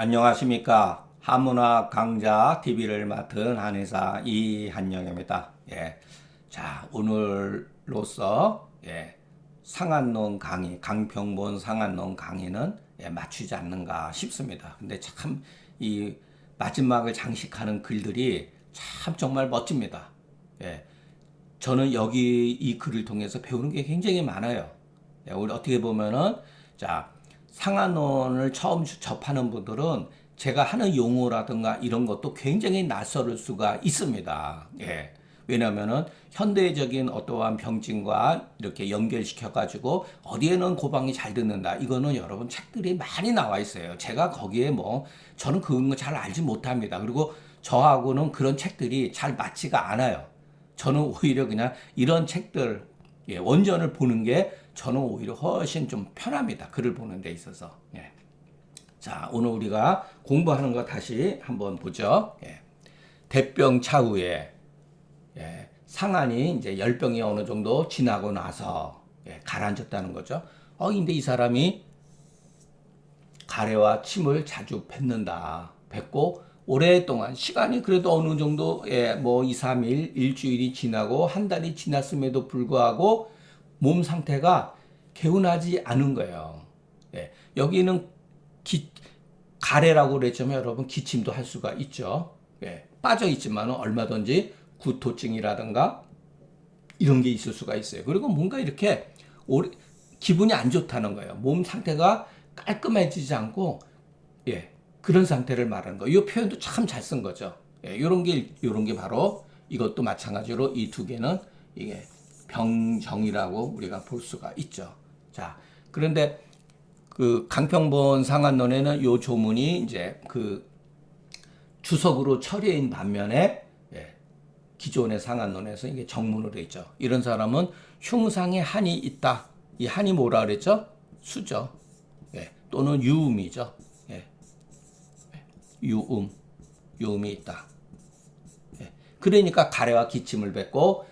안녕하십니까. 한문학 강좌 TV를 맡은 한의사 이한영입니다. 자, 오늘로서 상한론 강의, 강평본 상한론 강의는 맞추지 않는가 싶습니다. 근데 참 이 마지막을 장식하는 글들이 참 정말 멋집니다. 저는 여기 이 글을 통해서 배우는 게 굉장히 많아요. 우리 어떻게 보면은 자, 상한론을 처음 접하는 분들은 제가 하는 용어라든가 이런 것도 굉장히 낯설 수가 있습니다. 왜냐면은 현대적인 어떠한 병증과 이렇게 연결시켜 가지고 어디에는 고방이 잘 듣는다. 이거는 여러분 책들이 많이 나와 있어요. 제가 거기에 저는 그런 거 잘 알지 못합니다. 그리고 저하고는 그런 책들이 잘 맞지가 않아요. 저는 오히려 그냥 이런 책들 원전을 보는 게 저는 오히려 훨씬 좀 편합니다. 글을 보는 데 있어서. 자, 오늘 우리가 공부하는 거 다시 한번 보죠. 대병 차후에 상한이 이제 열병이 어느 정도 지나고 나서 가라앉았다는 거죠. 근데 이 사람이 가래와 침을 자주 뱉는다. 뱉고 오랫동안 시간이 그래도 어느 정도 2, 3일, 일주일이 지나고 한 달이 지났음에도 불구하고 몸 상태가 개운하지 않은 거예요. 여기는 가래라고 그랬지만 여러분 기침도 할 수가 있죠. 빠져 있지만 얼마든지 구토증이라든가 이런 게 있을 수가 있어요. 그리고 뭔가 이렇게 기분이 안 좋다는 거예요. 몸 상태가 깔끔해지지 않고 그런 상태를 말하는 거. 이 표현도 참 잘 쓴 거죠. 이런 게 바로 이것도 마찬가지로 이 두 개는 이게 병정이라고 우리가 볼 수가 있죠. 자, 그런데 그 강평본 상한론에는 요 조문이 이제 그 주석으로 처리인 반면에 기존의 상한론에서 이게 정문으로 돼 있죠. 이런 사람은 흉상에 한이 있다. 이 한이 뭐라 그랬죠? 수죠. 또는 유음이죠. 유음이 있다. 그러니까 가래와 기침을 뱉고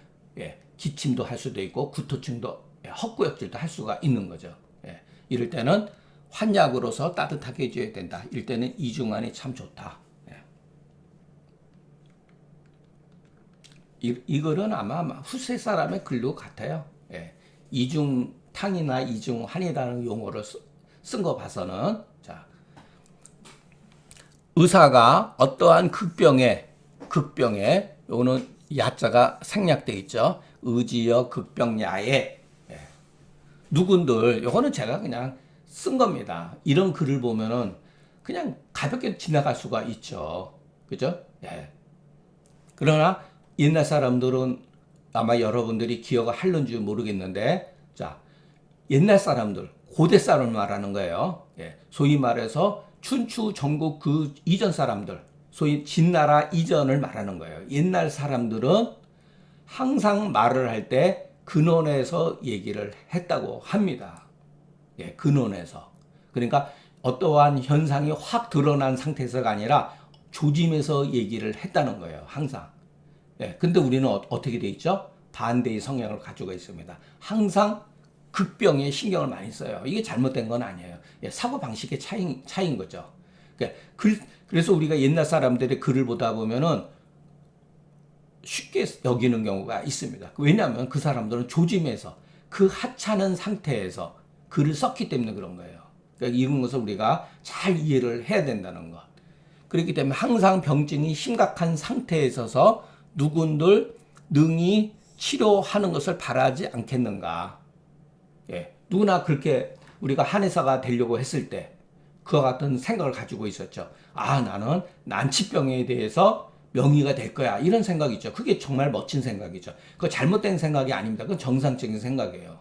기침도 할 수도 있고 구토증도 헛구역질도 할 수가 있는 거죠. 이럴 때는 환약으로서 따뜻하게 해줘야 된다. 이럴 때는 이중환이 참 좋다. 이거는 아마 후세 사람의 글도 같아요. 이중탕이나 이중환이라는 용어를 쓴 거 봐서는 자, 의사가 어떠한 극병에 요거는 야자가 생략돼 있죠. 의지여 극병야에 누군들 요거는 제가 그냥 쓴 겁니다. 이런 글을 보면은 그냥 가볍게 지나갈 수가 있죠. 그죠? 그러나 옛날 사람들은 아마 여러분들이 기억을 할는지 모르겠는데 자, 옛날 사람들 고대 사람을 말하는 거예요. 소위 말해서 춘추 전국 그 이전 사람들 소위 진나라 이전을 말하는 거예요. 옛날 사람들은 항상 말을 할 때 근원에서 얘기를 했다고 합니다. 근원에서. 그러니까 어떠한 현상이 확 드러난 상태에서가 아니라 조짐에서 얘기를 했다는 거예요. 항상. 근데 우리는 어떻게 돼 있죠? 반대의 성향을 가지고 있습니다. 항상 극병에 신경을 많이 써요. 이게 잘못된 건 아니에요. 사고 방식의 차이인 거죠. 그래서 우리가 옛날 사람들의 글을 보다 보면은 쉽게 여기는 경우가 있습니다. 왜냐하면 그 사람들은 조짐에서 그 하찮은 상태에서 글을 썼기 때문에 그런 거예요. 그러니까 이런 것을 우리가 잘 이해를 해야 된다는 것. 그렇기 때문에 항상 병증이 심각한 상태에 있어서 누군들 능히 치료하는 것을 바라지 않겠는가. 누구나 그렇게 우리가 한의사가 되려고 했을 때 그와 같은 생각을 가지고 있었죠. 나는 난치병에 대해서 명의가 될 거야. 이런 생각이죠. 그게 정말 멋진 생각이죠. 그거 잘못된 생각이 아닙니다. 그건 정상적인 생각이에요.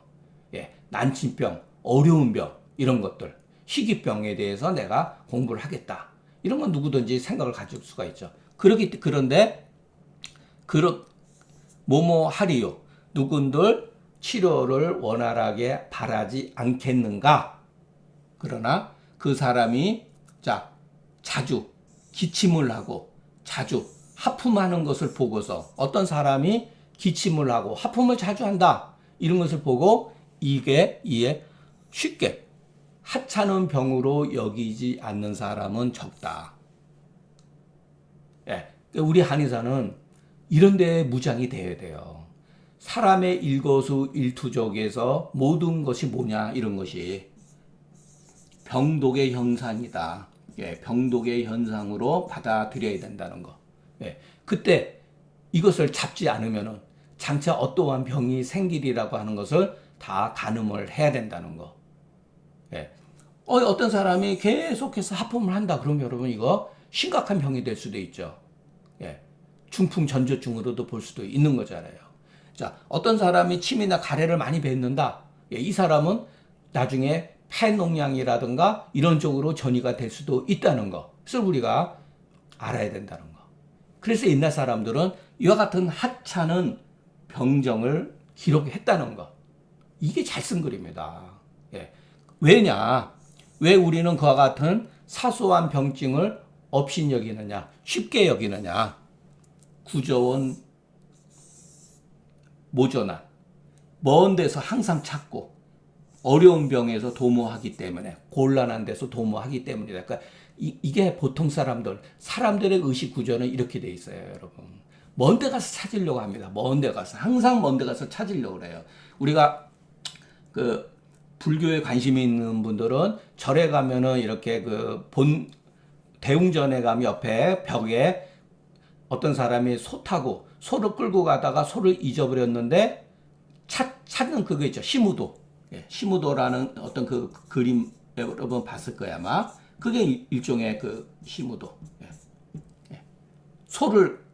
난치병, 어려운 병, 이런 것들, 희귀병에 대해서 내가 공부를 하겠다. 이런 건 누구든지 생각을 가질 수가 있죠. 그런데, 뭐뭐 하리요. 누군들 치료를 원활하게 바라지 않겠는가? 그러나 그 사람이 자주 기침을 하고 자주 하품하는 것을 보고서 어떤 사람이 기침을 하고 하품을 자주 한다. 이런 것을 보고 이게 쉽게 하찮은 병으로 여기지 않는 사람은 적다. 예, 우리 한의사는 이런 데에 무장이 돼야 돼요. 사람의 일거수일투족에서 모든 것이 뭐냐 이런 것이 병독의 현상이다. 예, 병독의 현상으로 받아들여야 된다는 거. 예, 그때 이것을 잡지 않으면은 장차 어떠한 병이 생기리라고 하는 것을 다 가늠을 해야 된다는 거. 예. 어떤 사람이 계속해서 하품을 한다. 그러면 여러분 이거 심각한 병이 될 수도 있죠. 예. 중풍 전조증으로도 볼 수도 있는 거잖아요. 자, 어떤 사람이 침이나 가래를 많이 뱉는다. 예, 이 사람은 나중에 폐농양이라든가 이런 쪽으로 전이가 될 수도 있다는 거. 그래서 우리가 알아야 된다는 거. 그래서 옛날 사람들은 이와 같은 하찮은 병정을 기록했다는 거. 이게 잘 쓴 글입니다. 예. 왜냐? 왜 우리는 그와 같은 사소한 병증을 없인 여기느냐? 쉽게 여기느냐? 구조원 모조나 먼 데서 항상 찾고 어려운 병에서 도모하기 때문에 곤란한 데서 도모하기 때문이다. 그러니까 이게 보통 사람들의 의식 구조는 이렇게 돼 있어요, 여러분. 먼 데 가서 찾으려고 합니다. 먼 데 가서 항상 먼 데 가서 찾으려고 그래요. 우리가 그 불교에 관심이 있는 분들은 절에 가면은 이렇게 대웅전에 가면 옆에 벽에 어떤 사람이 소 타고 소를 끌고 가다가 소를 잊어버렸는데 찾는 그거 있죠. 시무도. 예, 시무도라는 어떤 그 그림 여러분 봤을 거야 아마. 그게 일종의 그 시무도. 예. 예. 소를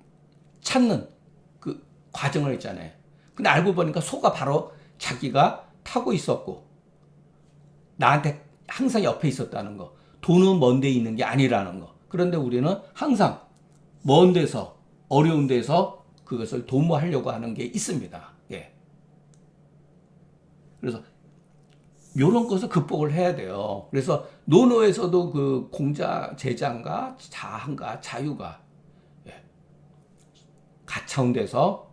찾는 그 과정을 있잖아요. 근데 알고 보니까 소가 바로 자기가 타고 있었고 나한테 항상 옆에 있었다는 거. 돈은 먼 데 있는 게 아니라는 거. 그런데 우리는 항상 먼 데서 어려운 데서 그것을 도모하려고 하는 게 있습니다. 예. 그래서 이런 것을 극복을 해야 돼요. 그래서 노노에서도 그 공자, 제자인가, 자한가, 자유가 예. 가차운 데서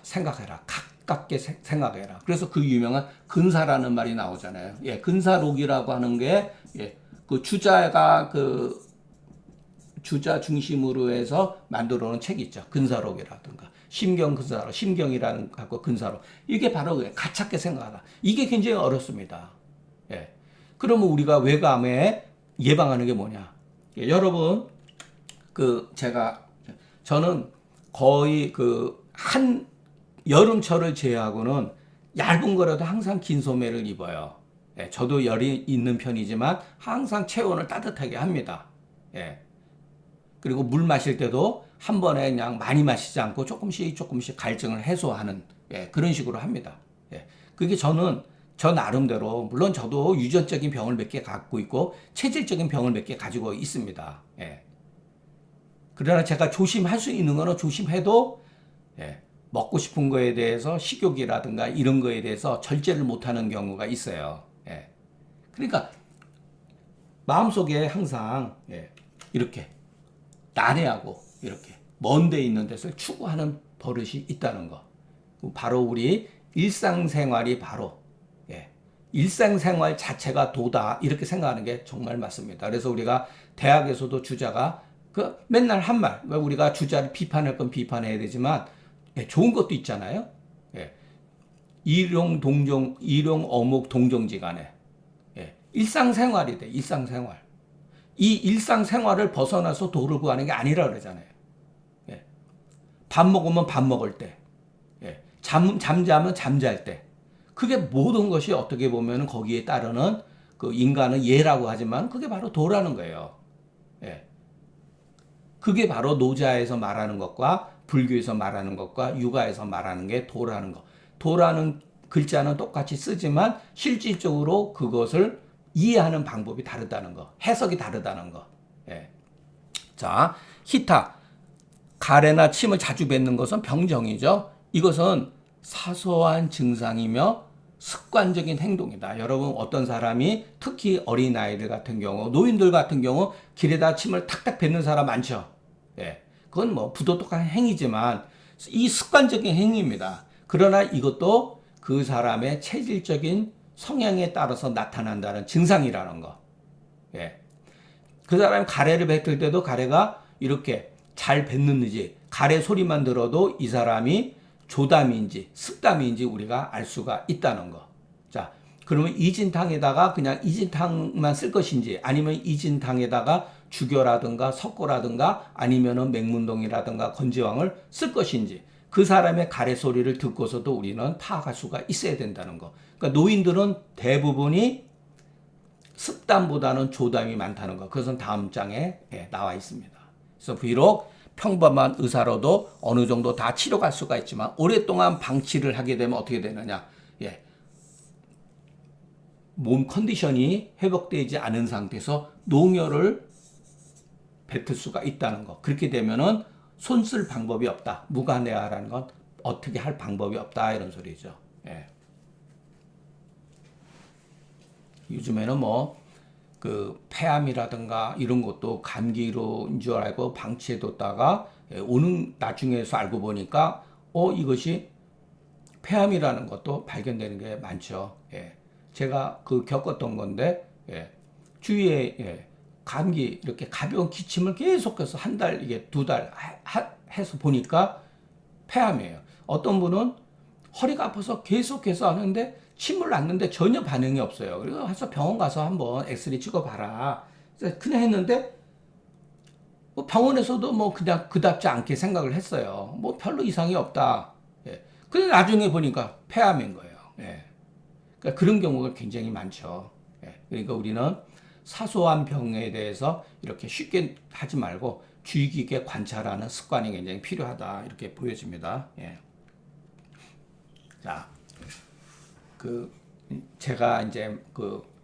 생각해라. 가깝게 생각해라. 그래서 그 유명한 근사라는 말이 나오잖아요. 예, 근사록이라고 하는 게 예, 그 주자가 주자 중심으로 해서 만들어 놓은 책이 있죠. 근사록이라든가 심경 근사록, 심경이라는 갖고 근사록. 이게 바로 가깝게 생각하다. 이게 굉장히 어렵습니다. 예. 그러면 우리가 외감에 예방하는 게 뭐냐? 예, 여러분 저는 거의 한 여름철을 제외하고는 얇은 거라도 항상 긴 소매를 입어요. 예, 저도 열이 있는 편이지만 항상 체온을 따뜻하게 합니다. 예. 그리고 물 마실 때도 한 번에 그냥 많이 마시지 않고 조금씩 갈증을 해소하는 예, 그런 식으로 합니다. 예. 그게 저 나름대로 물론 저도 유전적인 병을 몇 개 갖고 있고 체질적인 병을 몇 개 가지고 있습니다. 예. 그러나 제가 조심할 수 있는 거는 조심해도 예, 먹고 싶은 거에 대해서 식욕이라든가 이런 거에 대해서 절제를 못하는 경우가 있어요. 예. 그러니까 마음속에 항상 예, 이렇게 난해하고 이렇게 먼 데 있는 데서 추구하는 버릇이 있다는 거. 바로 우리 일상생활이 바로 예, 일상생활 자체가 도다 이렇게 생각하는 게 정말 맞습니다. 그래서 우리가 대학에서도 주자가 맨날 한 말, 우리가 주자를 비판할 건 비판해야 되지만 예, 좋은 것도 있잖아요. 예, 일용 어묵 동정지간에 예, 일상생활이 돼. 일상생활. 이 일상생활을 벗어나서 도를 구하는 게 아니라 그러잖아요. 예. 밥 먹으면 밥 먹을 때, 예. 잠자면 잠잘 때, 그게 모든 것이 어떻게 보면 거기에 따르는 그 인간은 예라고 하지만 그게 바로 도라는 거예요. 예. 그게 바로 노자에서 말하는 것과 불교에서 말하는 것과 유가에서 말하는 게 도라는 거. 도라는 글자는 똑같이 쓰지만 실질적으로 그것을 이해하는 방법이 다르다는 거. 해석이 다르다는 거. 예. 자, 히타. 가래나 침을 자주 뱉는 것은 병정이죠. 이것은 사소한 증상이며 습관적인 행동이다. 여러분 어떤 사람이 특히 어린아이들 같은 경우 노인들 같은 경우 길에다 침을 탁탁 뱉는 사람 많죠. 예. 그건 뭐 부도덕한 행위지만 이 습관적인 행위입니다. 그러나 이것도 그 사람의 체질적인 성향에 따라서 나타난다는 증상이라는 거. 예. 그 사람이 가래를 뱉을 때도 가래가 이렇게 잘 뱉는지, 가래 소리만 들어도 이 사람이 조담인지 습담인지 우리가 알 수가 있다는 거. 자, 그러면 이진탕에다가 그냥 이진탕만 쓸 것인지, 아니면 이진탕에다가 주교라든가 석고라든가 아니면은 맹문동이라든가 건지왕을 쓸 것인지, 그 사람의 가래 소리를 듣고서도 우리는 파악할 수가 있어야 된다는 거. 그러니까 노인들은 대부분이 습담보다는 조담이 많다는 거. 그것은 다음 장에 나와 있습니다. 그래서 비록 평범한 의사로도 어느 정도 다 치료갈 수가 있지만 오랫동안 방치를 하게 되면 어떻게 되느냐. 몸 컨디션이 회복되지 않은 상태에서 농혈을 뱉을 수가 있다는 거. 그렇게 되면은 손 쓸 방법이 없다. 무관해야라는 건 어떻게 할 방법이 없다. 이런 소리죠. 요즘에는 그 폐암이라든가 이런 것도 감기로인 줄 알고 방치해뒀다가 오는 나중에서 알고 보니까 이것이 폐암이라는 것도 발견되는 게 많죠. 제가 겪었던 건데 주위에 감기 이렇게 가벼운 기침을 계속해서 한 달 이게 2달 해서 보니까 폐암이에요. 어떤 분은 허리가 아파서 계속해서 하는데 침을 놨는데 전혀 반응이 없어요. 그래서 병원 가서 한번 엑스레이 찍어봐라. 그냥 했는데 병원에서도 그냥 그답지 않게 생각을 했어요. 별로 이상이 없다. 근데 나중에 보니까 폐암인 거예요. 그러니까 그런 경우가 굉장히 많죠. 그러니까 우리는 사소한 병에 대해서 이렇게 쉽게 하지 말고 주의 깊게 관찰하는 습관이 굉장히 필요하다. 이렇게 보여집니다. 자, 제가 이제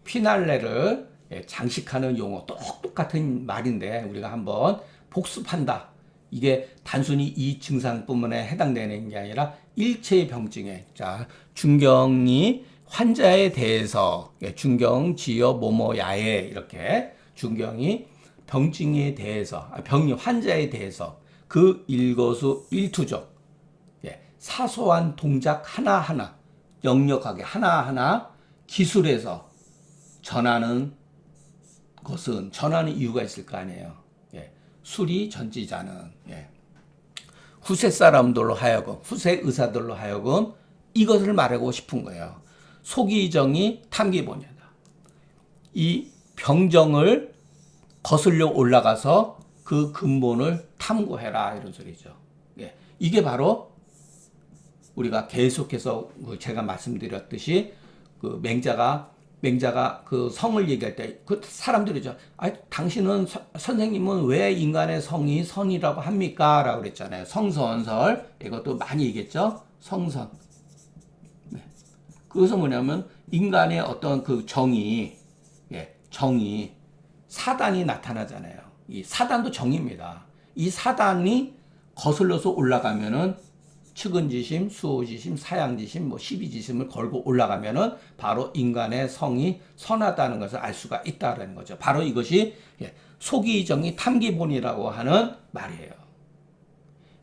피날레를 장식하는 용어 똑같은 말인데 우리가 한번 복습한다. 이게 단순히 이 증상뿐만에 해당되는 게 아니라 일체의 병증에, 자, 중경이 환자에 대해서 중경 지어 모모야에 이렇게 중경이 병증에 대해서 병이 환자에 대해서 그 일거수 일투족 사소한 동작 하나하나 역력하게 하나하나 기술해서 전하는 것은 전하는 이유가 있을 거 아니에요. 수리 전지자는 후세 사람들로 하여금 후세 의사들로 하여금 이것을 말하고 싶은 거예요. 소기정이 탐기본이다. 이 병정을 거슬려 올라가서 그 근본을 탐구해라 이런 소리죠. 이게 바로 우리가 계속해서 제가 말씀드렸듯이 그 맹자가 그 성을 얘기할 때 그 사람들이죠. 당신은 선생님은 왜 인간의 성이 선이라고 합니까? 라고 그랬잖아요. 성선설 이것도 많이 얘기했죠. 성선. 그것은 뭐냐면 인간의 어떤 그 정의 사단이 나타나잖아요. 이 사단도 정의입니다. 이 사단이 거슬러서 올라가면은 측은지심, 수호지심, 사양지심, 십이지심을 걸고 올라가면은 바로 인간의 성이 선하다는 것을 알 수가 있다는 거죠. 바로 이것이 소기정의 탐기본이라고 하는 말이에요.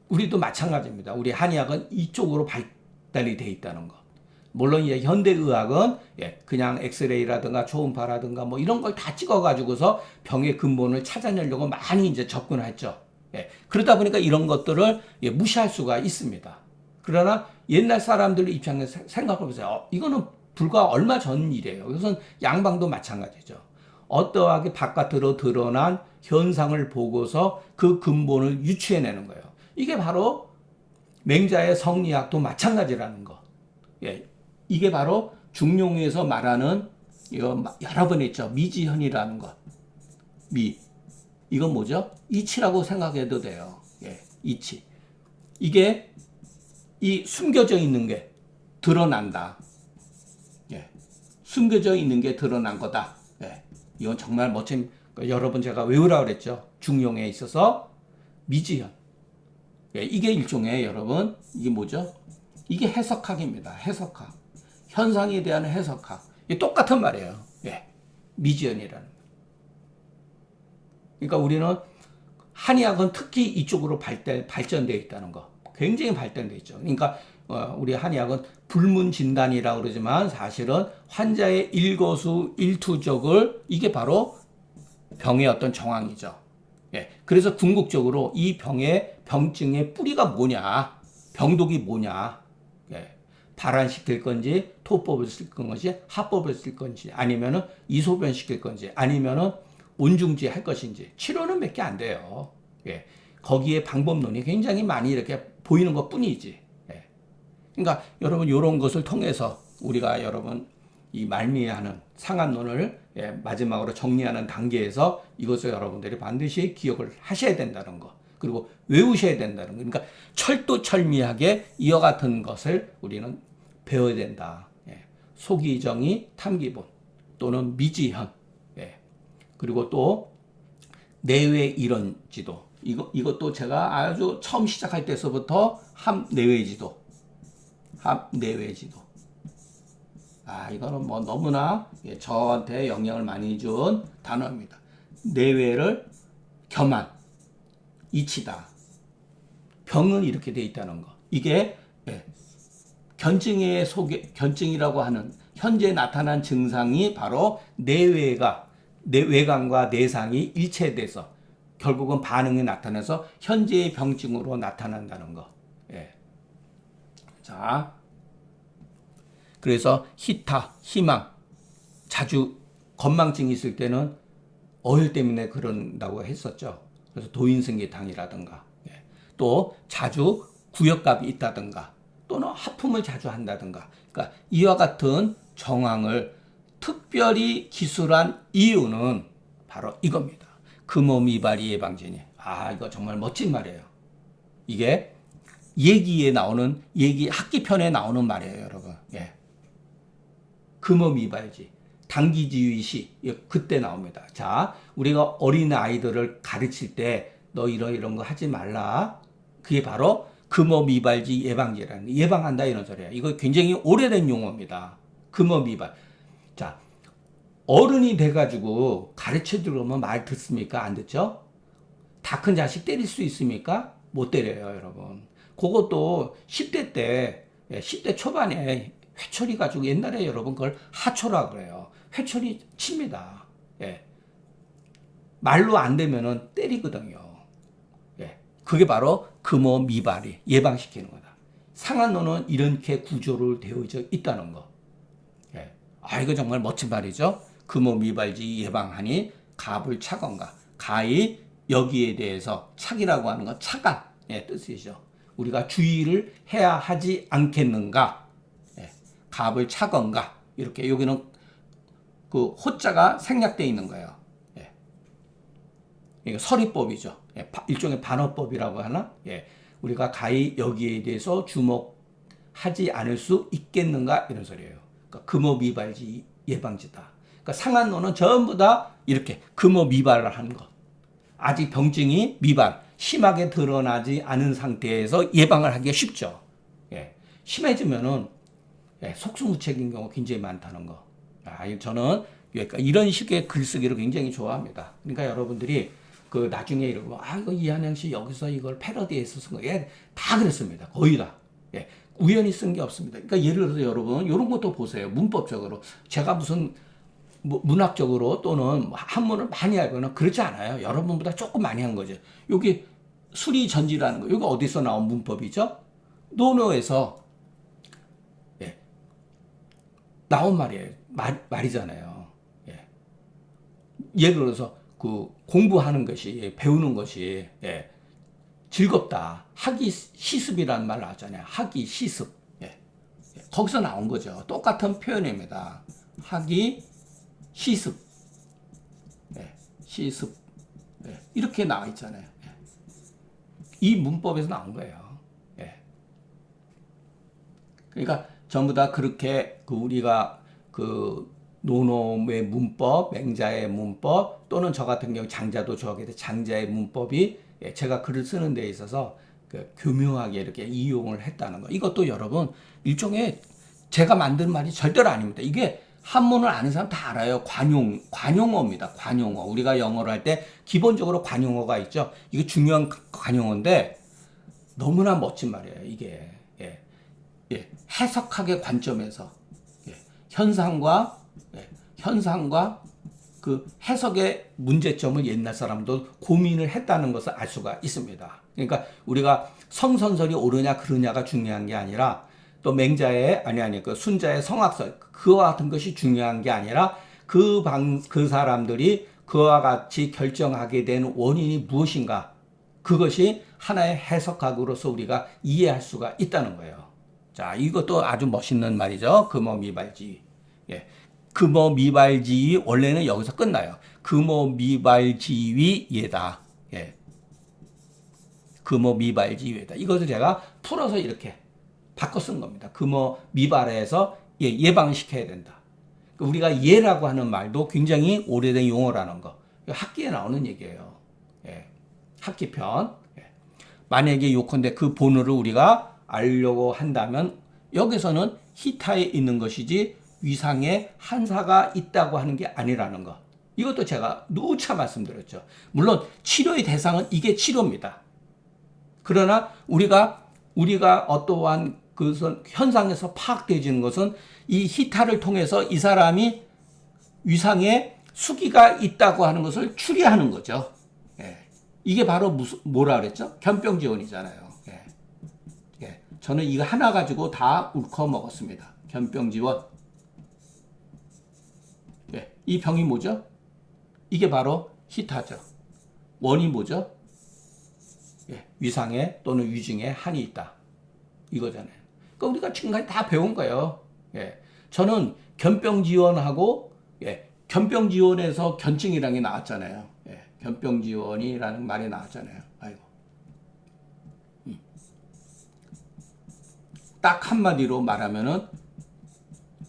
우리도 마찬가지입니다. 우리 한의학은 이쪽으로 발달이 돼 있다는 것. 물론 이제 현대의학은 그냥 엑스레이라든가 초음파라든가 이런 걸 다 찍어가지고서 병의 근본을 찾아내려고 많이 이제 접근했죠. 그러다 보니까 이런 것들을 무시할 수가 있습니다. 그러나 옛날 사람들 입장에서 생각해보세요. 이거는 불과 얼마 전 일이에요. 이것은 양방도 마찬가지죠. 어떠하게 바깥으로 드러난 현상을 보고서 그 근본을 유추해내는 거예요. 이게 바로 맹자의 성리학도 마찬가지라는 거. 이게 바로 중용에서 말하는 이거 여러 번 했죠. 미지현이라는 것. 이건 뭐죠? 이치라고 생각해도 돼요. 이치. 이게 이 숨겨져 있는 게 드러난다. 숨겨져 있는 게 드러난 거다. 이건 정말 멋진, 여러 번 제가 외우라고 그랬죠. 중용에 있어서 미지현. 이게 일종의 여러분, 이게 뭐죠? 이게 해석학입니다. 해석학. 현상에 대한 해석학. 이게 똑같은 말이에요. 미지현이라는. 그러니까 우리는 한의학은 특히 이쪽으로 발전되어 있다는 거. 굉장히 발전되어 있죠. 그러니까 우리 한의학은 불문진단이라고 그러지만 사실은 환자의 일거수일투족을 이게 바로 병의 어떤 정황이죠. 예. 그래서 궁극적으로 이 병증의 뿌리가 뭐냐, 병독이 뭐냐, 예. 발환시킬 건지, 토법을 쓸 건지, 하법을 쓸 건지, 아니면은 이소변 시킬 건지, 아니면은 온중지 할 것인지, 치료는 몇 개 안 돼요. 예. 거기에 방법론이 굉장히 많이 이렇게 보이는 것 뿐이지. 예. 그러니까 여러분, 이런 것을 통해서 우리가 여러분 이 말미하는 상한론을 마지막으로 정리하는 단계에서 이것을 여러분들이 반드시 기억을 하셔야 된다는 거, 그리고 외우셔야 된다는 거. 그러니까 철두철미하게 이와 같은 것을 우리는 배워야 된다. 소기정의 탐기본 또는 미지현, 그리고 또 내외 이론지도, 이것도 제가 아주 처음 시작할 때서부터 함내외지도, 이거는 뭐 너무나 저한테 영향을 많이 준 단어입니다. 내외를 겸한 이치다. 병은 이렇게 돼 있다는 거. 이게 견증이라고 하는 현재 나타난 증상이 바로 외관과 내상이 일체돼서 결국은 반응이 나타나서 현재의 병증으로 나타난다는 거. 자, 그래서 희타, 희망, 자주 건망증이 있을 때는 어혈 때문에 그런다고 했었죠. 그래서 도인승계탕이라든가, 또 자주 구역갑이 있다든가, 또는 하품을 자주 한다든가. 그러니까 이와 같은 정황을 특별히 기술한 이유는 바로 이겁니다. 금호미발이 예방제니. 이거 정말 멋진 말이에요. 이게 학기편에 나오는 말이에요, 여러분. 금호미발지, 당기지휘시, 그때 나옵니다. 자, 우리가 어린 아이들을 가르칠 때 너 이런 거 하지 말라. 그게 바로 금호미발지 예방제라는, 예방한다 이런 소리예요. 이거 굉장히 오래된 용어입니다. 금호미발. 자, 어른이 돼가지고 가르쳐 주려면 말 듣습니까? 안 듣죠? 다 큰 자식 때릴 수 있습니까? 못 때려요, 여러분. 그것도 10대 때, 10대 초반에 회초리 가지고, 옛날에 여러분 그걸 하초라 그래요. 회초리 칩니다. 말로 안 되면은 때리거든요. 그게 바로 금호미발이 예방시키는 거다. 상한론은 이렇게 구조를 되어져 있다는 거. 이거 정말 멋진 말이죠. 금호미발지 예방하니 갑을 차건가. 가히 여기에 대해서 착이라고 하는 건 차간의 뜻이죠. 우리가 주의를 해야 하지 않겠는가. 갑을 차건가. 이렇게 여기는 그 호자가 생략되어 있는 거예요. 이거 서리법이죠. 일종의 반어법이라고 하나? 우리가 가히 여기에 대해서 주목하지 않을 수 있겠는가? 이런 소리예요. 그러니까 금호미발지 예방지다. 그러니까 상한론은 전부 다 이렇게 금호미발을 하는 것. 아직 병증이 심하게 드러나지 않은 상태에서 예방을 하기가 쉽죠. 심해지면은 속수무책인 경우 굉장히 많다는 거. 저는 이런 식의 글쓰기를 굉장히 좋아합니다. 그러니까 여러분들이 그 나중에 이러고 이거 이한영 씨 여기서 이걸 패러디해서 쓴 거, 다 그랬습니다. 거의 다. 우연히 쓴 게 없습니다. 그러니까 예를 들어서 여러분 이런 것도 보세요. 문법적으로 제가 무슨 문학적으로 또는 한문을 많이 알거나 그렇지 않아요. 여러분보다 조금 많이 한 거죠. 여기 수리전지라는 거, 여기 어디서 나온 문법이죠? 논어에서 나온 말이에요. 말이잖아요. 예를 들어서 그 공부하는 것이, 배우는 것이 즐겁다. 학이 시습이라는 말 나왔잖아요. 학이 시습. 거기서 나온 거죠. 똑같은 표현입니다. 학이 시습. 시습. 이렇게 나와 있잖아요. 이 문법에서 나온 거예요. 그러니까 전부 다 그렇게 우리가 노놈의 문법, 맹자의 문법, 또는 저 같은 경우 장자도 좋아하게 장자의 문법이 제가 글을 쓰는 데 있어서 교묘하게 이렇게 이용을 했다는 거. 이것도 여러분 일종의 제가 만든 말이 절대로 아닙니다. 이게 한문을 아는 사람 다 알아요. 관용어입니다. 관용어. 우리가 영어를 할 때 기본적으로 관용어가 있죠. 이게 중요한 관용어인데 너무나 멋진 말이에요. 이게 해석학의 관점에서 현상과 현상과 그 해석의 문제점을 옛날 사람도 고민을 했다는 것을 알 수가 있습니다. 그러니까 우리가 성선설이 옳으냐 그르냐가 중요한 게 아니라 또 맹자의 그 순자의 성악설 그와 같은 것이 중요한 게 아니라 그 사람들이 그와 같이 결정하게 된 원인이 무엇인가 그것이 하나의 해석학으로서 우리가 이해할 수가 있다는 거예요. 자, 이것도 아주 멋있는 말이죠. 금어미발지위. 금어미발지위 원래는 여기서 끝나요. 금어미발지위 예다. 금어미발지위다. 이것을 제가 풀어서 이렇게 바꿔 쓴 겁니다. 금어미발에서 예방시켜야 된다. 우리가 예라고 하는 말도 굉장히 오래된 용어라는 거. 학기에 나오는 얘기예요. 학기편. 만약에 요컨대 그 본어를 우리가 알려고 한다면 여기서는 히타에 있는 것이지 위상에 한사가 있다고 하는 게 아니라는 거. 이것도 제가 누차 말씀드렸죠. 물론 치료의 대상은 이게 치료입니다. 그러나 우리가 어떠한 그 현상에서 파악되어지는 것은 이 히타를 통해서 이 사람이 위상에 수기가 있다고 하는 것을 추리하는 거죠. 이게 바로 뭐라 그랬죠? 견병지원이잖아요. 저는 이거 하나 가지고 다 울커 먹었습니다. 견병지원. 이 병이 뭐죠? 이게 바로 히타죠. 원이 뭐죠? 위상에 또는 위중에 한이 있다. 이거잖아요. 그러니까 우리가 지금까지 다 배운 거예요. 저는 견병지원하고 견병지원에서 견증이라는 게 나왔잖아요. 견병지원이라는 말이 나왔잖아요. 아이고. 딱 한마디로 말하면은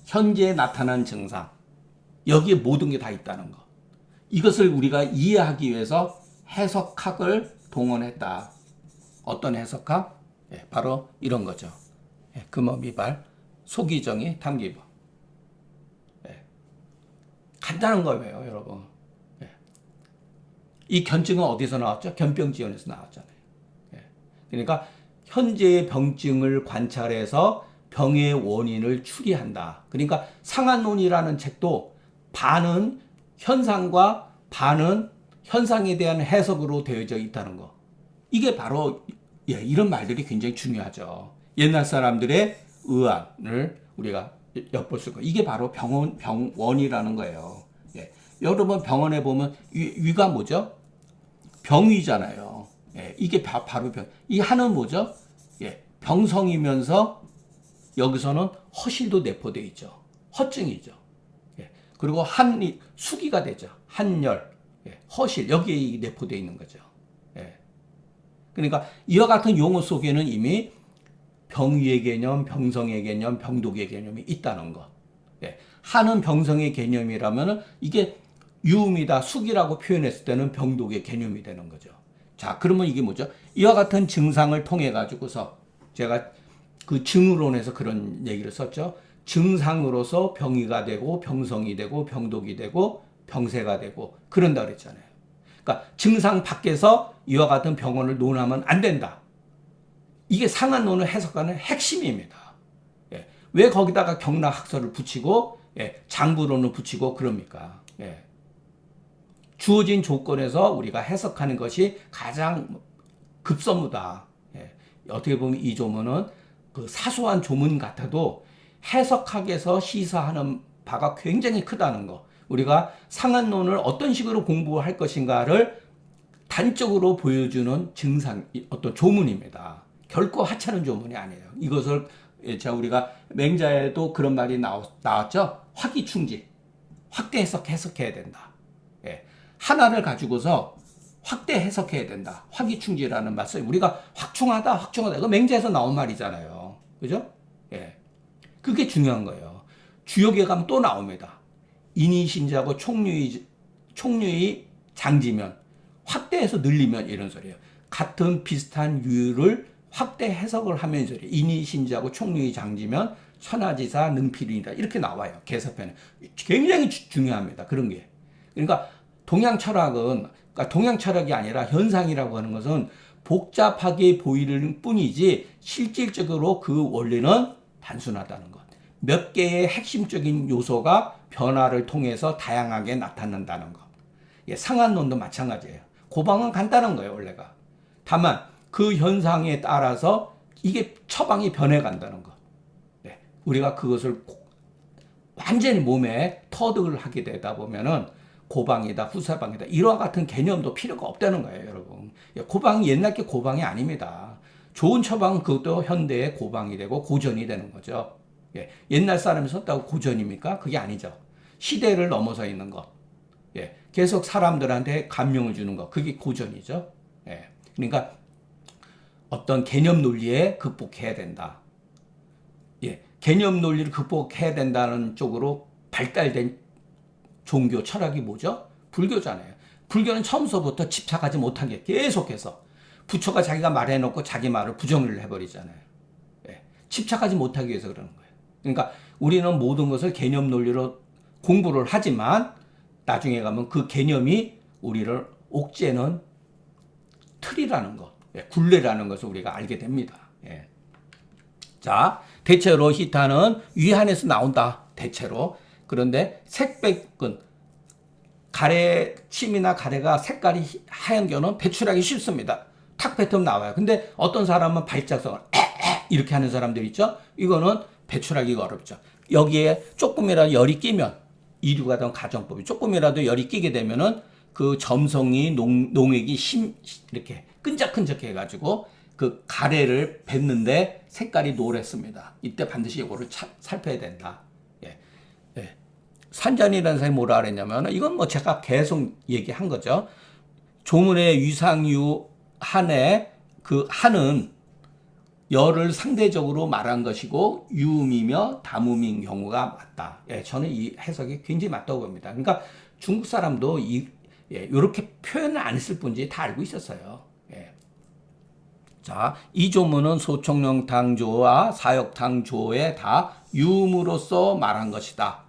현재 나타난 증상 여기에 모든 게 다 있다는 거. 이것을 우리가 이해하기 위해서 해석학을 동원했다. 어떤 해석학? 바로 이런 거죠. 금어미발, 소기정의, 탐기법. 간단한 거예요, 여러분. 이 견증은 어디서 나왔죠? 견병지원에서 나왔잖아요. 그러니까 현재의 병증을 관찰해서 병의 원인을 추리한다. 그러니까 상한론이라는 책도 반은 현상과 반은 현상에 대한 해석으로 되어져 있다는 거. 이게 바로 이런 말들이 굉장히 중요하죠. 옛날 사람들의 의안을 우리가 엿볼 수 있고 이게 바로 병원이라는 거예요. 여러분 병원에 보면 위가 뭐죠? 병위잖아요. 이게 바로 병. 이 한은 뭐죠? 병성이면서 여기서는 허실도 내포되어 있죠. 허증이죠. 그리고 한이 수기가 되죠. 한열, 허실 여기에 내포되어 있는 거죠. 그러니까 이와 같은 용어 속에는 이미 병위의 개념, 병성의 개념, 병독의 개념이 있다는 것. 한은 병성의 개념이라면 이게 유음이다, 수기라고 표현했을 때는 병독의 개념이 되는 거죠. 자, 그러면 이게 뭐죠? 이와 같은 증상을 통해 가지고서 제가 그 증으론에서 그런 얘기를 썼죠. 증상으로서 병이가 되고 병성이 되고 병독이 되고 병세가 되고 그런다 그랬잖아요. 그러니까 증상 밖에서 이와 같은 병원을 논하면 안 된다. 이게 상한론을 해석하는 핵심입니다. 왜 거기다가 경락학설을 붙이고 장부론을 붙이고 그럽니까? 주어진 조건에서 우리가 해석하는 것이 가장 급선무다. 어떻게 보면 이 조문은 그 사소한 조문 같아도 해석학에서 시사하는 바가 굉장히 크다는 거. 우리가 상한론을 어떤 식으로 공부할 것인가를 단적으로 보여주는 증상, 어떤 조문입니다. 결코 하찮은 조문이 아니에요. 이것을 자 우리가 맹자에도 그런 말이 나왔죠. 확이충지, 확대 해석해야 된다. 하나를 가지고서 확대 해석해야 된다. 확이충지라는 말씀. 우리가 확충하다. 이거 맹자에서 나온 말이잖아요. 그죠? 그게 중요한 거예요. 주역에 가면 또 나옵니다. 인이신자고 총류의 장지면, 확대해서 늘리면 이런 소리예요. 같은 비슷한 유를 확대 해석을 하면 소리예요. 인이신자고 총류의 장지면 천하지사 능필이다. 이렇게 나와요. 개서편에. 굉장히 중요합니다. 그런 게. 그러니까 동양 철학은 그러니까 동양 철학이 아니라 현상이라고 하는 것은 복잡하게 보이는 뿐이지 실질적으로 그 원리는 단순하다는 것. 몇 개의 핵심적인 요소가 변화를 통해서 다양하게 나타난다는 것. 예, 상한론도 마찬가지예요. 고방은 간단한 거예요, 원래가. 다만 그 현상에 따라서 이게 처방이 변해간다는 것. 예, 우리가 그것을 완전히 몸에 터득을 하게 되다 보면은 고방이다, 후사방이다, 이와 같은 개념도 필요가 없다는 거예요, 여러분. 예, 고방이 옛날 게 고방이 아닙니다. 좋은 처방은 그것도 현대의 고방이 되고 고전이 되는 거죠. 예, 옛날 사람이 썼다고 고전입니까? 그게 아니죠. 시대를 넘어서 있는 것. 예, 계속 사람들한테 감명을 주는 것. 그게 고전이죠. 예, 그러니까 어떤 개념 논리에 극복해야 된다. 예, 개념 논리를 극복해야 된다는 쪽으로 발달된 종교 철학이 뭐죠? 불교잖아요. 불교는 처음서부터 집착하지 못하게 계속해서 부처가 자기가 말해놓고 자기 말을 부정을 해버리잖아요. 예, 집착하지 못하기 위해서 그러는 거예요. 그러니까 우리는 모든 것을 개념 논리로 공부를 하지만 나중에 가면 그 개념이 우리를 옥죄는 틀이라는 것, 예, 굴레라는 것을 우리가 알게 됩니다. 예. 자, 대체로 히타는 위안에서 나온다. 대체로. 그런데 색백은 가래침이나 가래가 색깔이 하얀 경우는 배출하기 쉽습니다. 탁 뱉으면 나와요. 근데 어떤 사람은 발작성을 이렇게 하는 사람들 있죠? 이거는 배출하기가 어렵죠. 여기에 조금이라도 열이 끼면 이류가던 가정법이 조금이라도 열이 끼게 되면은 그 점성이 농액이 이렇게 끈적끈적 해가지고 그 가래를 뱉는데 색깔이 노랬습니다. 이때 반드시 이거를 살펴야 된다. 예. 예. 산전이라는 사람이 뭐라 그랬냐면 이건 뭐 제가 계속 얘기한 거죠. 조문의 위상유 한에 그 한은 열을 상대적으로 말한 것이고 유음이며 담음인 경우가 맞다. 예, 저는 이 해석이 굉장히 맞다고 봅니다. 그러니까 중국 사람도 이렇게 표현을 안 했을 뿐이지 다 알고 있었어요. 예. 자, 이 조문은 소총령탕조와 사역탕조에 다 유음으로써 말한 것이다.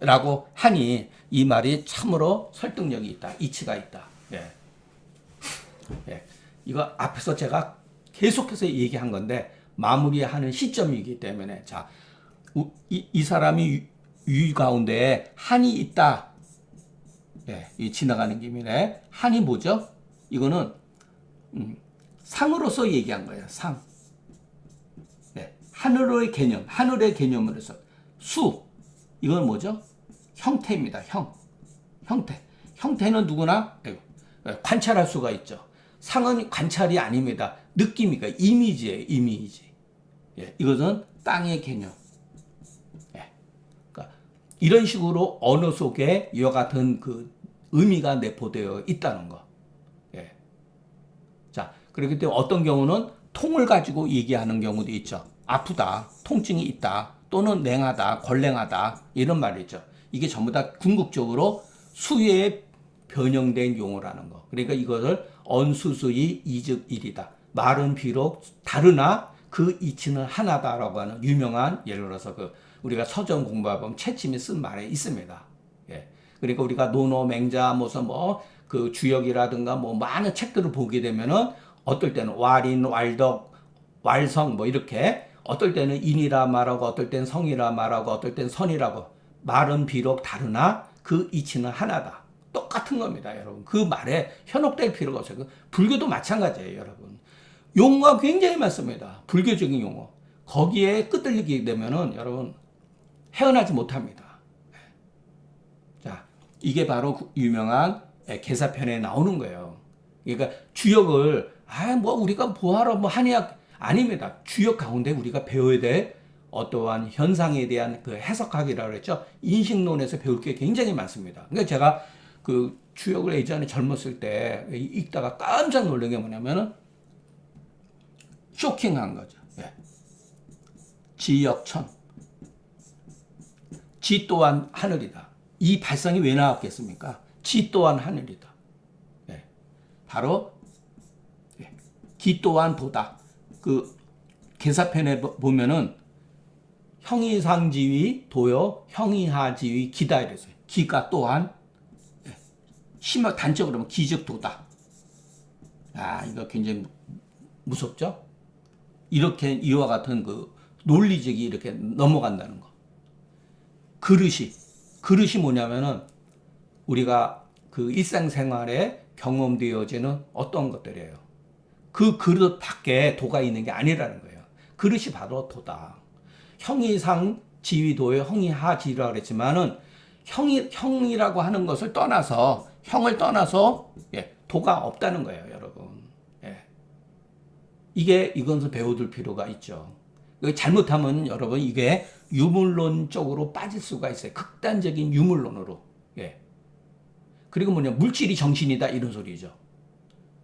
라고 하니 이 말이 참으로 설득력이 있다. 이치가 있다. 예. 예. 이거 앞에서 제가 계속해서 얘기한 건데 마무리하는 시점이기 때문에 자, 이 사람이 유 가운데 한이 있다. 예, 이 지나가는 김에 한이 뭐죠? 이거는 상으로서 얘기한 거예요. 상. 네, 하늘의 개념, 하늘의 개념으로서 수. 이건 뭐죠? 형태입니다. 형태. 형태는 누구나 관찰할 수가 있죠. 상은 관찰이 아닙니다. 느낌이니까 이미지예요. 이미지. 예, 이것은 땅의 개념. 예, 그러니까 이런 식으로 언어 속에 이와 같은 그 의미가 내포되어 있다는 거. 예. 자, 그렇기 때문에 어떤 경우는 통을 가지고 얘기하는 경우도 있죠. 아프다, 통증이 있다, 또는 냉하다, 걸랭하다 이런 말이죠. 이게 전부 다 궁극적으로 수에 변형된 용어라는 거. 그러니까 이것을 언수수의 이즉일이다. 말은 비록 다르나 그 이치는 하나다라고 하는 유명한 예를 들어서 그 우리가 서점 공부하면 채침이 쓴 말에 있습니다. 예. 그러니까 우리가 논어, 맹자, 무슨 그 주역이라든가 많은 책들을 보게 되면은 어떨 때는 왈인, 왈덕, 왈성 이렇게 어떨 때는 인이라 말하고 어떨 때는 성이라 말하고 어떨 때는 선이라고 말은 비록 다르나 그 이치는 하나다. 똑같은 겁니다, 여러분. 그 말에 현혹될 필요가 없어요. 불교도 마찬가지예요, 여러분. 용어가 굉장히 많습니다. 불교적인 용어. 거기에 끄들리게 되면은 여러분 헤어나지 못합니다. 자, 이게 바로 유명한 개사편에 나오는 거예요. 그러니까 주역을 우리가 뭐하러 한의학 아닙니다. 주역 가운데 우리가 배워야 될 어떠한 현상에 대한 그 해석학이라고 그랬죠. 인식론에서 배울 게 굉장히 많습니다. 그러니까 제가 그 주역을 예전에 젊었을 때 읽다가 깜짝 놀란 게 뭐냐면은 쇼킹한 거죠. 예. 지역천. 지 또한 하늘이다. 이 발성이 왜 나왔겠습니까? 지 또한 하늘이다. 예. 바로 기 또한 도다. 그 개사편에 보면은 형이상지위 도요, 형이하지위 기다 이랬어요. 기가 또한 심한 단적으로 하면 기적도다. 이거 굉장히 무섭죠? 이렇게 이와 같은 그 논리적이 이렇게 넘어간다는 거. 그릇이 뭐냐면은 우리가 그 일상생활에 경험되어지는 어떤 것들이에요. 그 그릇 밖에 도가 있는 게 아니라는 거예요. 그릇이 바로 도다. 형이상 지위도의 형이하 지위라고 그랬지만은 형이라고 하는 것을 떠나서 형을 떠나서 도가 없다는 거예요, 여러분. 이것을 배워둘 필요가 있죠. 잘못하면 여러분 이게 유물론적으로 빠질 수가 있어요. 극단적인 유물론으로. 그리고 물질이 정신이다 이런 소리죠.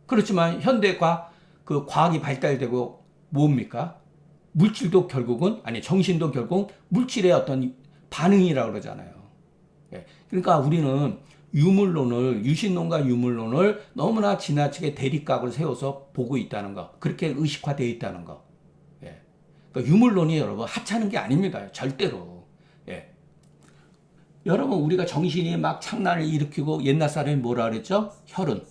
그렇지만 현대과 그 과학이 발달되고 뭡니까? 물질도 결국은 정신도 결국 물질의 어떤 반응이라고 그러잖아요. 그러니까 우리는 유신론과 유물론을 너무나 지나치게 대립각을 세워서 보고 있다는 거. 그렇게 의식화되어 있다는 거. 그러니까 유물론이 여러분 하찮은 게 아닙니다. 절대로. 여러분 우리가 정신이 막 창난을 일으키고 옛날 사람이 뭐라 그랬죠? 혈은.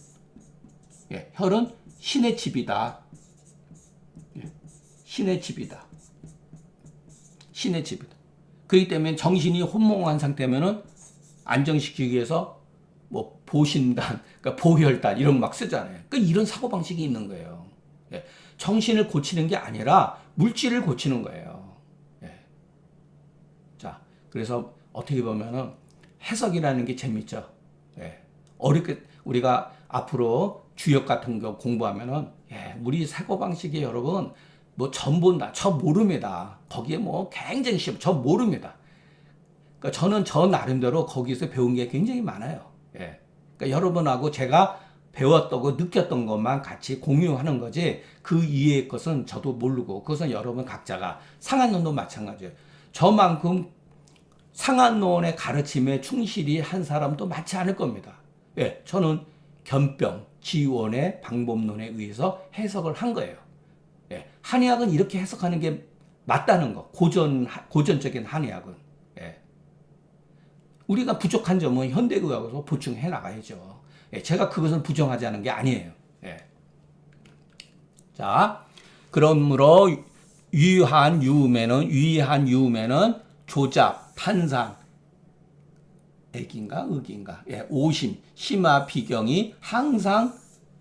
혈은 신의 집이다. 신의 집이다. 신의 집이다. 그렇기 때문에 정신이 혼몽한 상태면은 안정시키기 위해서 보신단, 그러니까 보혈단 이런 거 막 쓰잖아요. 그러니까 이런 사고방식이 있는 거예요. 정신을 고치는 게 아니라 물질을 고치는 거예요. 자, 그래서 어떻게 보면은 해석이라는 게 재밌죠. 어렵게 우리가 앞으로 주역 같은 거 공부하면은 우리 사고방식이 여러분 전본다. 저 모릅니다. 거기에 굉장히 쉬워. 저 모릅니다. 그러니까 저는 저 나름대로 거기서 배운 게 굉장히 많아요. 그러니까 여러분하고 제가 배웠다고 느꼈던 것만 같이 공유하는 거지 그 이외의 것은 저도 모르고 그것은 여러분 각자가 상한론도 마찬가지예요. 저만큼 상한론의 가르침에 충실히 한 사람도 많지 않을 겁니다. 저는 견병, 지원의 방법론에 의해서 해석을 한 거예요. 한의학은 이렇게 해석하는 게 맞다는 거. 고전적인 한의학은. 우리가 부족한 점은 현대의학으로 보충해 나가야죠. 제가 그것을 부정하지 않은 게 아니에요. 자, 그러므로 유의한 유음에는 조잡, 탄상, 액인가 의기인가, 오심, 심화, 비경이 항상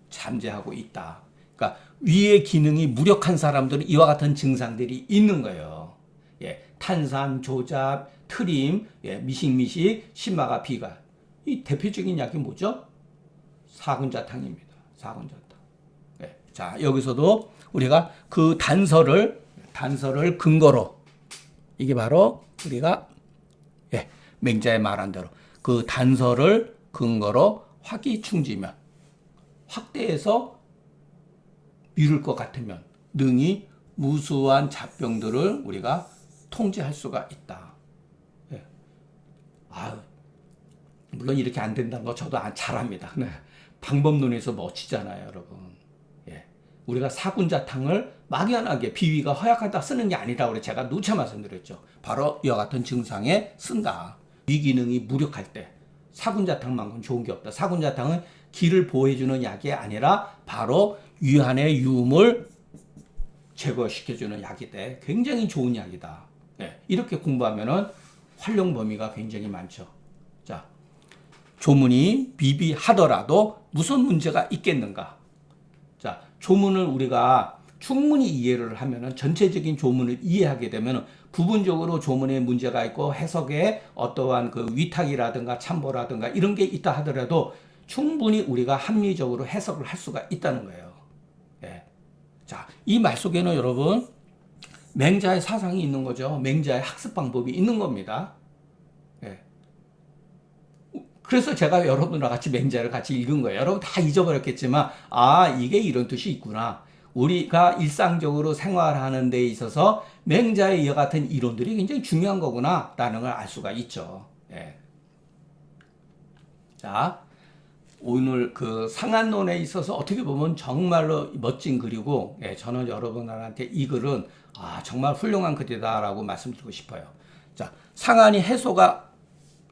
잠재하고 있다. 그러니까 위의 기능이 무력한 사람들은 이와 같은 증상들이 있는 거예요. 탄산, 조잡, 트림, 미식미식, 심화가 비가. 이 대표적인 약이 뭐죠? 사군자탕입니다. 사군자탕. 자, 여기서도 우리가 그 단서를 근거로 이게 바로 우리가 맹자의 말한 대로 그 단서를 근거로 화기충지면 확대해서 미룰 것 같으면 능히 무수한 잡병들을 우리가 통제할 수가 있다. 물론 이렇게 안 된다는 거 저도 잘합니다. 방법론에서 멋지잖아요, 여러분. 우리가 사군자탕을 막연하게 비위가 허약하다 쓰는 게 아니라고 제가 누차 말씀드렸죠. 바로 이와 같은 증상에 쓴다. 위기능이 무력할 때 사군자탕만큼 좋은 게 없다. 사군자탕은 기를 보호해주는 약이 아니라 바로 위안의 유음을 제거시켜주는 약이대. 굉장히 좋은 약이다. 이렇게 공부하면은 활용 범위가 굉장히 많죠. 자, 조문이 미비하더라도 무슨 문제가 있겠는가? 자, 조문을 우리가 충분히 이해를 하면은 전체적인 조문을 이해하게 되면은 부분적으로 조문에 문제가 있고 해석에 어떠한 그 위탁이라든가 참보라든가 이런 게 있다 하더라도 충분히 우리가 합리적으로 해석을 할 수가 있다는 거예요. 자, 이 말 속에는 여러분 맹자의 사상이 있는 거죠. 맹자의 학습 방법이 있는 겁니다. 그래서 제가 여러분과 같이 맹자를 같이 읽은 거예요. 여러분 다 잊어버렸겠지만 이게 이런 뜻이 있구나. 우리가 일상적으로 생활하는 데 있어서 맹자의 이와 같은 이론들이 굉장히 중요한 거구나 라는 걸 알 수가 있죠. 자, 오늘 그 상한론에 있어서 어떻게 보면 정말로 멋진 글이고 저는 여러분들한테 이 글은 정말 훌륭한 글이다라고 말씀드리고 싶어요. 자, 상한이 해소가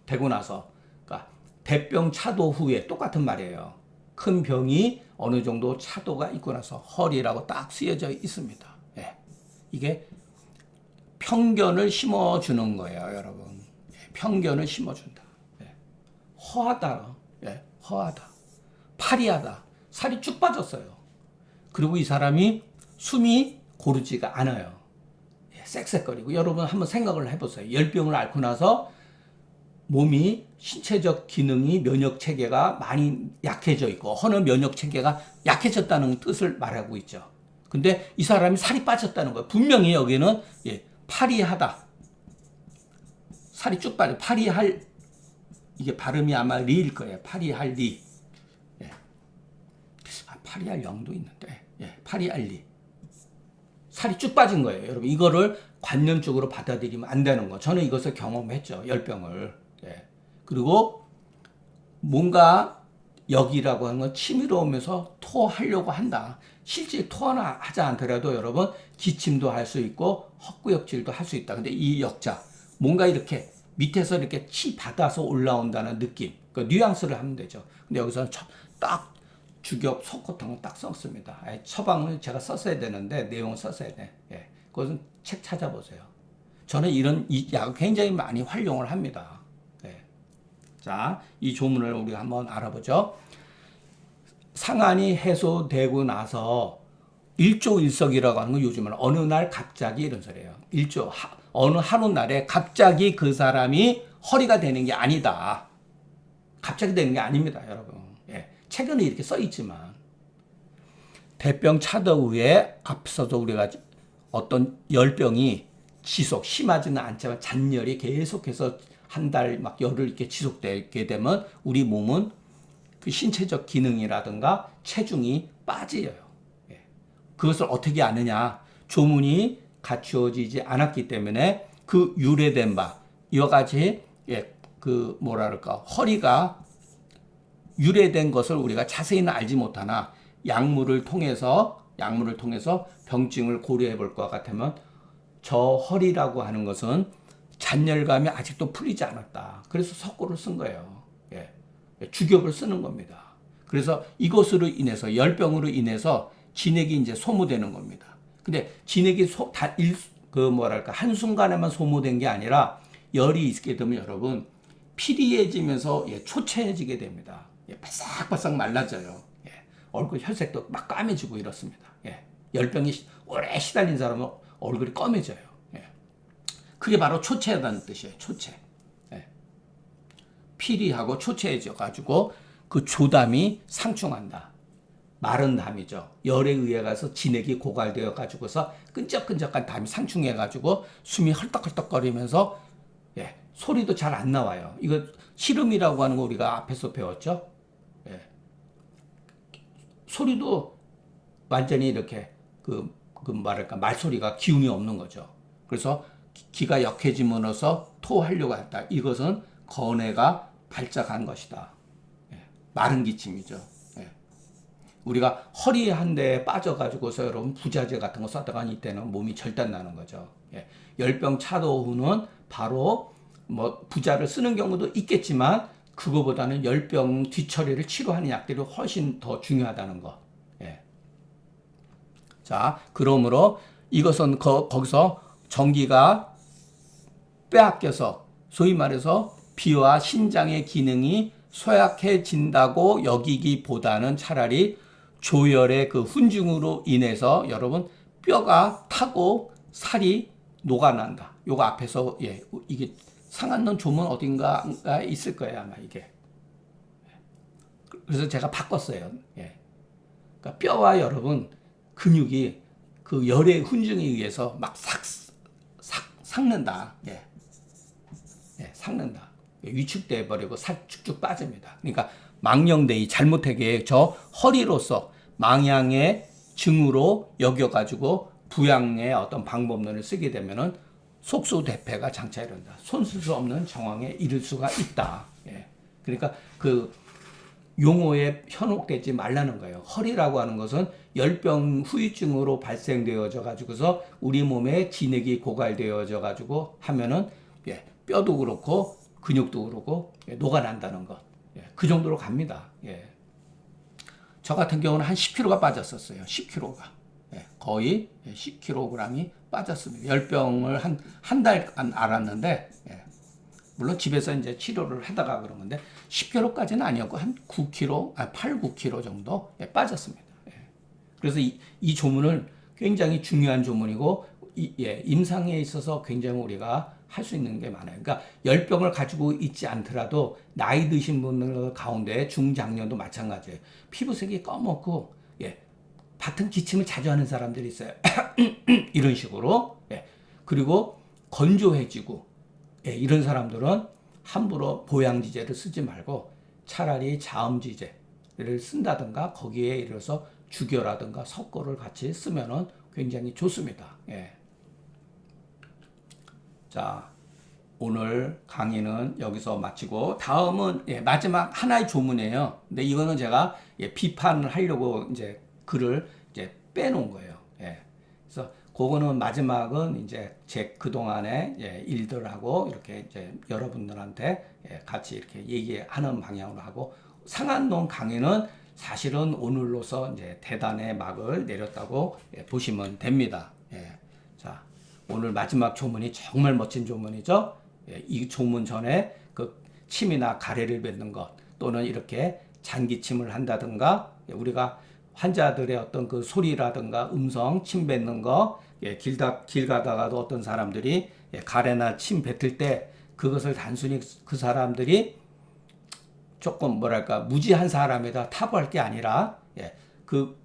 되고 나서 그러니까 대병 차도 후에 똑같은 말이에요. 큰 병이 어느 정도 차도가 있고 나서 허리라고 딱 쓰여져 있습니다. 이게 편견을 심어주는 거예요, 여러분. 편견을 심어준다. 허하다. 허하다. 파리하다. 살이 쭉 빠졌어요. 그리고 이 사람이 숨이 고르지가 않아요. 쌕쌕거리고. 여러분 한번 생각을 해보세요. 열병을 앓고 나서 몸이 신체적 기능이 면역 체계가 많이 약해져 있고 허는 면역 체계가 약해졌다는 뜻을 말하고 있죠. 근데 이 사람이 살이 빠졌다는 거예요. 분명히 여기는 파리하다. 살이 쭉 빠져. 파리할 이게 발음이 아마 리일 거예요. 파리할 리. 파리할 영도 있는데. 파리할 리. 살이 쭉 빠진 거예요. 여러분 이거를 관념적으로 받아들이면 안 되는 거. 저는 이것을 경험했죠. 열병을. 그리고 뭔가 여기라고 하는 건 치밀어오면서 토하려고 한다. 실제 토하나 하지 않더라도 여러분 기침도 할 수 있고 헛구역질도 할 수 있다. 근데 이 역자 뭔가 이렇게 밑에서 이렇게 치 받아서 올라온다는 느낌. 그 뉘앙스를 하면 되죠. 근데 여기서는 딱 주격 속고통을 딱 썼습니다. 처방을 제가 썼어야 되는데 내용을 썼어야 돼. 그것은 책 찾아보세요. 저는 이 약을 굉장히 많이 활용을 합니다. 자, 이 조문을 우리가 한번 알아보죠. 상한이 해소되고 나서 일조일석이라고 하는 건 요즘은 어느 날 갑자기 이런 소리예요. 어느 하루 날에 갑자기 그 사람이 허리가 되는 게 아니다. 갑자기 되는 게 아닙니다, 여러분. 책에는 이렇게 써 있지만 대병 차도 후에 앞서서 우리가 어떤 열병이 심하지는 않지만 잔열이 계속해서 한 달 막 열흘 이렇게 지속되게 되면 우리 몸은 그 신체적 기능이라든가 체중이 빠져요. 그것을 어떻게 아느냐? 조문이 갖추어지지 않았기 때문에 그 유래된 바 이와 같이 허리가 유래된 것을 우리가 자세히는 알지 못하나 약물을 통해서 병증을 고려해 볼 것 같으면 저 허리라고 하는 것은 잔열감이 아직도 풀리지 않았다. 그래서 석고를 쓴 거예요. 주격을 쓰는 겁니다. 그래서 이것으로 인해서 열병으로 인해서 진액이 이제 소모되는 겁니다. 근데 진액이 한순간에만 소모된 게 아니라 열이 있게 되면 여러분 피리해지면서 초췌해지게 됩니다. 바싹바싹 말라져요. 얼굴 혈색도 막 까매지고 이렇습니다. 열병이 오래 시달린 사람은 얼굴이 검해져요. 그게 바로 초췌하다는 뜻이에요. 초췌. 피리하고 초췌해져 가지고 그 조담이 상충한다. 마른 담이죠. 열에 의해 가서 진액이 고갈되어 가지고서 끈적끈적한 담이 상충해 가지고 숨이 헐떡헐떡거리면서 소리도 잘 안 나와요. 이거 시름이라고 하는 거 우리가 앞에서 배웠죠. 소리도 완전히 이렇게 말소리가 기운이 없는 거죠. 그래서 기가 역해짐으로써 토하려고 했다. 이것은 건해가 발작한 것이다. 마른 기침이죠. 우리가 허리 한 대에 빠져가지고서 여러분 부자재 같은 거 썼다가 이때는 몸이 절단 나는 거죠. 열병 차도 후는 바로 부자를 쓰는 경우도 있겠지만 그거보다는 열병 뒤처리를 치료하는 약들이 훨씬 더 중요하다는 거. 자, 그러므로 이것은 거기서 전기가 빼앗겨서 소위 말해서 비와 신장의 기능이 쇠약해진다고 여기기보다는 차라리 조열의 그 훈증으로 인해서 여러분 뼈가 타고 살이 녹아난다. 요거 앞에서 이게 상한론 조문 어딘가 있을 거예요 아마 이게. 그래서 제가 바꿨어요. 그러니까 뼈와 여러분 근육이 그 열의 훈증에 의해서 막 삭는다. 삭는다. 위축돼 버리고 살 쭉쭉 빠집니다. 그러니까 망령되이 잘못되게 저 허리로서 망양의 증으로 여겨가지고 부양의 어떤 방법론을 쓰게 되면은 속수대패가 장차 이른다. 손쓸 수 없는 정황에 이를 수가 있다. 그러니까 그 용어에 현혹되지 말라는 거예요. 허리라고 하는 것은 열병 후유증으로 발생되어져 가지고서 우리 몸에 진액이 고갈되어져 가지고 하면은 뼈도 그렇고 근육도 그렇고 녹아난다는 것. 그 정도로 갑니다. 저 같은 경우는 한 10kg가 빠졌었어요. 10kg가. 거의 10kg이 빠졌습니다. 열병을 한 달간 앓았는데, 예. 물론 집에서 이제 치료를 하다가 그런 건데, 10kg까지는 아니었고, 한 9kg, 8, 9kg 정도 예, 빠졌습니다. 예. 그래서 이 조문을 굉장히 중요한 조문이고, 예, 임상에 있어서 굉장히 우리가 할 수 있는 게 많아요. 그러니까 열병을 가지고 있지 않더라도 나이 드신 분들 가운데 중장년도 마찬가지예요. 피부색이 검었고, 예, 같은 기침을 자주 하는 사람들이 있어요. 이런 식으로. 예. 그리고 건조해지고, 예, 이런 사람들은 함부로 보양지제를 쓰지 말고 차라리 자음지제를 쓴다든가 거기에 이르러서 주교라든가 석고를 같이 쓰면은 굉장히 좋습니다. 예. 자, 오늘 강의는 여기서 마치고 다음은 예, 마지막 하나의 조문이에요. 근데 이거는 제가 예, 비판을 하려고 이제 글을 이제 빼놓은 거예요. 예. 그래서 그거는 마지막은 이제 제 그동안의 예, 일들하고 이렇게 이제 여러분들한테 예, 같이 이렇게 얘기하는 방향으로 하고 상한론 강의는 사실은 오늘로서 이제 대단의 막을 내렸다고 예, 보시면 됩니다. 예. 자, 오늘 마지막 조문이 정말 멋진 조문이죠. 예, 이 조문 전에 그 침이나 가래를 뱉는 것 또는 이렇게 잔기침을 한다든가 예, 우리가 환자들의 어떤 그 소리라든가 음성, 침 뱉는 거, 예, 길 가다가도 어떤 사람들이 예, 가래나 침 뱉을 때 그것을 단순히 그 사람들이 조금 뭐랄까 무지한 사람에다 타부할 게 아니라 예, 그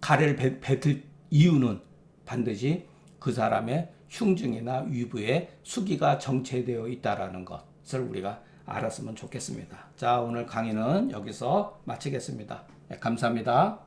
가래를 뱉을 이유는 반드시 그 사람의 흉증이나 위부에 수기가 정체되어 있다라는 것을 우리가 알았으면 좋겠습니다. 자, 오늘 강의는 여기서 마치겠습니다. 네, 감사합니다.